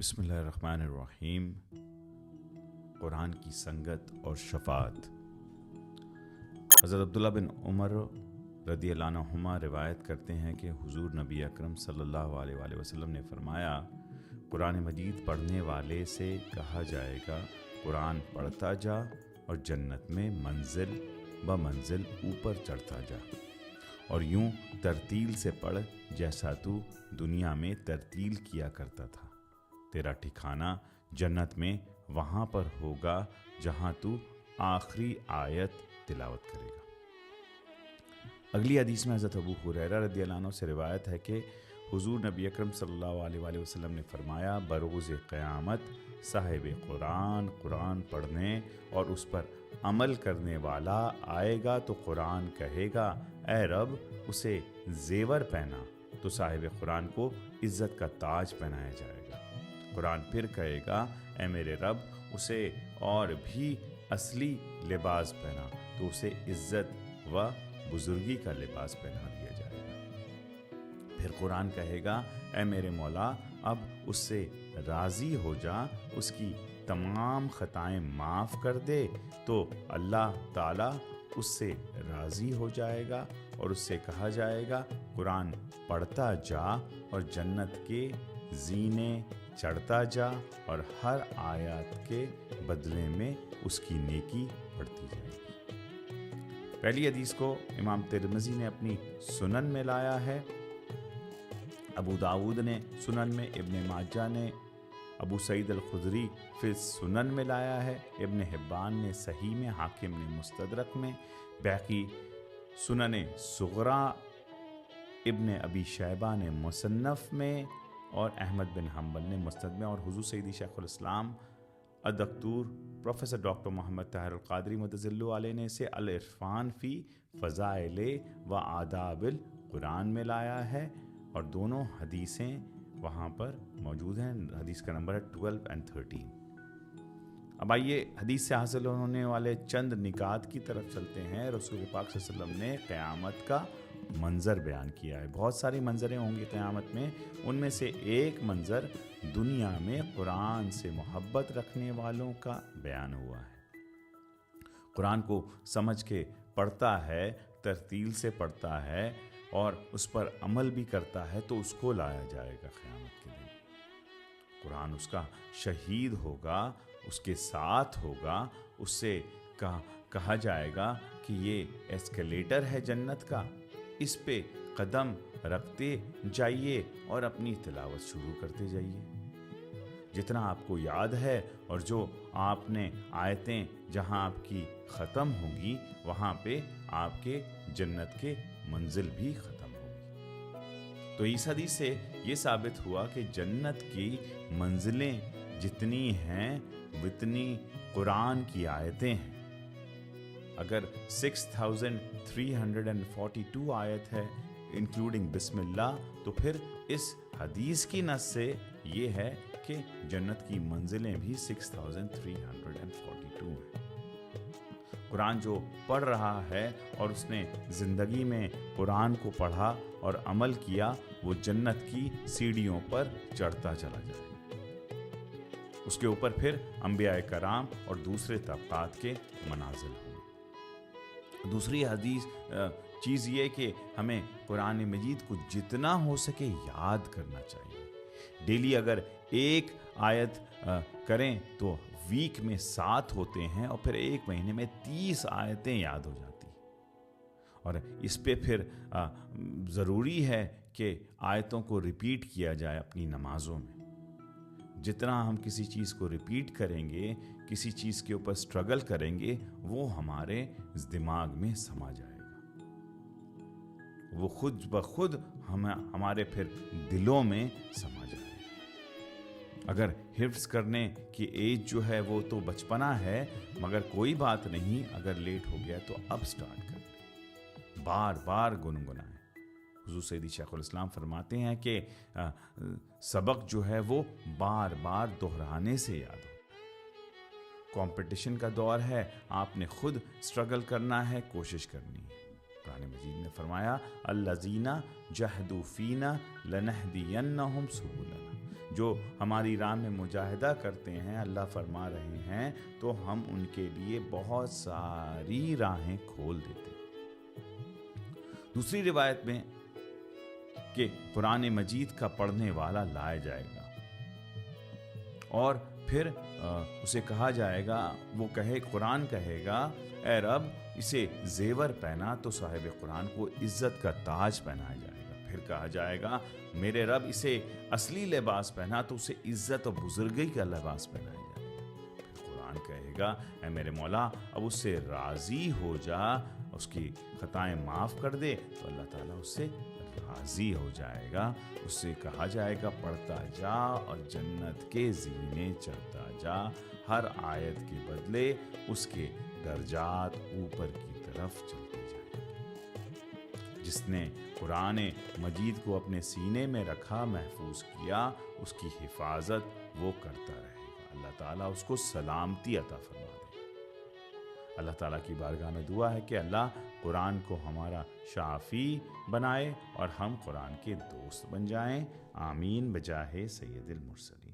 بسم اللہ الرحمن الرحیم۔ قرآن کی سنگت اور شفاعت۔ حضرت عبداللہ بن عمر رضی اللہ عنہما روایت کرتے ہیں کہ حضور نبی اکرم صلی اللہ علیہ وآلہ وسلم نے فرمایا، قرآن مجید پڑھنے والے سے کہا جائے گا قرآن پڑھتا جا اور جنت میں منزل بمنزل اوپر چڑھتا جا، اور یوں ترتیل سے پڑھ جیسا تو دنیا میں ترتیل کیا کرتا تھا۔ تیرا ٹھکانہ جنت میں وہاں پر ہوگا جہاں تو آخری آیت تلاوت کرے گا۔ اگلی حدیث میں حضرت ابو ہریرہ رضی اللہ عنہ سے روایت ہے کہ حضور نبی اکرم صلی اللہ علیہ وآلہ وسلم نے فرمایا، بروز قیامت صاحب قرآن پڑھنے اور اس پر عمل کرنے والا آئے گا تو قرآن کہے گا، اے رب اسے زیور پہنا، تو صاحب قرآن کو عزت کا تاج پہنایا جائے گا۔ قرآن پھر کہے گا، اے میرے رب اسے اور بھی اصلی لباس پہنا، تو اسے عزت و بزرگی کا لباس پہنا دیا جائے گا۔ پھر قرآن کہے گا، اے میرے مولا اب اس سے راضی ہو جا، اس کی تمام خطائیں معاف کر دے، تو اللہ تعالیٰ اس سے راضی ہو جائے گا اور اس سے کہا جائے گا قرآن پڑھتا جا اور جنت کے زینے چڑھتا جا، اور ہر آیات کے بدلے میں اس کی نیکی بڑھتی جائے گی۔ پہلی حدیث کو امام ترمذی نے اپنی سنن میں لایا ہے، ابو داود نے سنن میں، ابن ماجہ نے، ابو سعید الخدری فی سنن میں لایا ہے، ابن حبان نے صحیح میں، حاکم نے مستدرک میں، بیہقی سنن صغریٰ، ابن ابی شیبہ نے مصنف میں، اور احمد بن حنبل نے مسند میں، اور حضور سیدی شیخ الاسلام الدکتور پروفیسر ڈاکٹر محمد طاہر القادری مدظ اللہ علیہ نے اسے العرفان فی فضائل و آداب القرآن میں لایا ہے، اور دونوں حدیثیں وہاں پر موجود ہیں۔ حدیث کا نمبر ہے 12 اور 13۔ اب آئیے حدیث سے حاصل ہونے والے چند نکات کی طرف چلتے ہیں۔ رسول پاک صلی اللہ علیہ وسلم نے قیامت کا منظر بیان کیا ہے۔ بہت ساری منظریں ہوں گی قیامت میں، ان میں سے ایک منظر دنیا میں قرآن سے محبت رکھنے والوں کا بیان ہوا ہے۔ قرآن کو سمجھ کے پڑھتا ہے، ترتیل سے پڑھتا ہے اور اس پر عمل بھی کرتا ہے، تو اس کو لایا جائے گا قیامت کے دن۔ قرآن اس کا شہید ہوگا، اس کے ساتھ ہوگا، اس سے کہا جائے گا کہ یہ ایسکیلیٹر ہے جنت کا، اس پہ قدم رکھتے جائیے اور اپنی تلاوت شروع کرتے جائیے۔ جتنا آپ کو یاد ہے، اور جو آپ نے آیتیں جہاں آپ کی ختم ہوگی وہاں پہ آپ کے جنت کے منزل بھی ختم ہوگی۔ تو اس حدیث سے یہ ثابت ہوا کہ جنت کی منزلیں جتنی ہیں اتنی قرآن کی آیتیں ہیں۔ اگر 6342 آیت ہے انکلوڈنگ بسم اللہ، تو پھر اس حدیث کی نص سے یہ ہے کہ جنت کی منزلیں بھی 6342 ہیں۔ قرآن جو پڑھ رہا ہے اور اس نے زندگی میں قرآن کو پڑھا اور عمل کیا، وہ جنت کی سیڑھیوں پر چڑھتا چلا جائے، اس کے اوپر پھر انبیاء کرام اور دوسرے طبقات کے منازل ہوں۔ دوسری چیز یہ کہ ہمیں قرآن مجید کو جتنا ہو سکے یاد کرنا چاہیے۔ ڈیلی اگر ایک آیت کریں تو ویک میں 7 ہوتے ہیں، اور پھر ایک مہینے میں 30 آیتیں یاد ہو جاتی ہیں۔ اور اس پہ پھر ضروری ہے کہ آیتوں کو ریپیٹ کیا جائے اپنی نمازوں میں۔ جتنا ہم کسی چیز کو ریپیٹ کریں گے، کسی چیز کے اوپر سٹرگل کریں گے، وہ ہمارے دماغ میں سما جائے گا، وہ خود بخود ہمارے پھر دلوں میں سما جائے گا۔ اگر حفظ کرنے کی ایج جو ہے وہ تو بچپنا ہے، مگر کوئی بات نہیں، اگر لیٹ ہو گیا تو اب سٹارٹ کر لیں، بار بار گنگنائیں۔ حضور سیدی شیخ الاسلام فرماتے ہیں کہ سبق جو ہے وہ بار بار دہرانے سے یاد ہوتا ہے۔ کمپٹیشن کا دور ہے، آپ نے خود سٹرگل کرنا ہے، کوشش کرنی ہے۔ قرآن مجید نے فرمایا، الذین جہدوا فینا لنہدینہم سبلنا، جو ہماری راہ میں مجاہدہ کرتے ہیں، اللہ فرما رہے ہیں، تو ہم ان کے لیے بہت ساری راہیں کھول دیتے ہیں۔ دوسری روایت میں کہ قرآن مجید کا پڑھنے والا لایا جائے گا اور پھر اسے کہا جائے گا، وہ قرآن کہے گا اے رب اسے زیور پہنا، تو صاحب قرآن کو عزت کا تاج پہنایا جائے گا۔ پھر کہا جائے گا میرے رب اسے اصلی لباس پہنا، تو اسے عزت اور بزرگی کا لباس پہنایا جائے گا۔ پھر قرآن کہے گا اے میرے مولا اب اس سے راضی ہو جا، اس کی خطائیں معاف کر دے، تو اللہ تعالیٰ اس سے راضی ہو جائے گا۔ اس سے کہا جائے گا پڑھتا جا اور جنت کے زینے چڑھتا جا، ہر آیت کے بدلے اس کے درجات اوپر کی طرف چلتے جائیں گے۔ جس نے قرآن مجید کو اپنے سینے میں رکھا، محفوظ کیا، اس کی حفاظت وہ کرتا رہے گا، اللہ تعالیٰ اس کو سلامتی عطا فرما دے۔ اللہ تعالیٰ کی بارگاہ میں دعا ہے کہ اللہ قرآن کو ہمارا شافی بنائے اور ہم قرآن کے دوست بن جائیں۔ آمین بجاہ سید المرسلین۔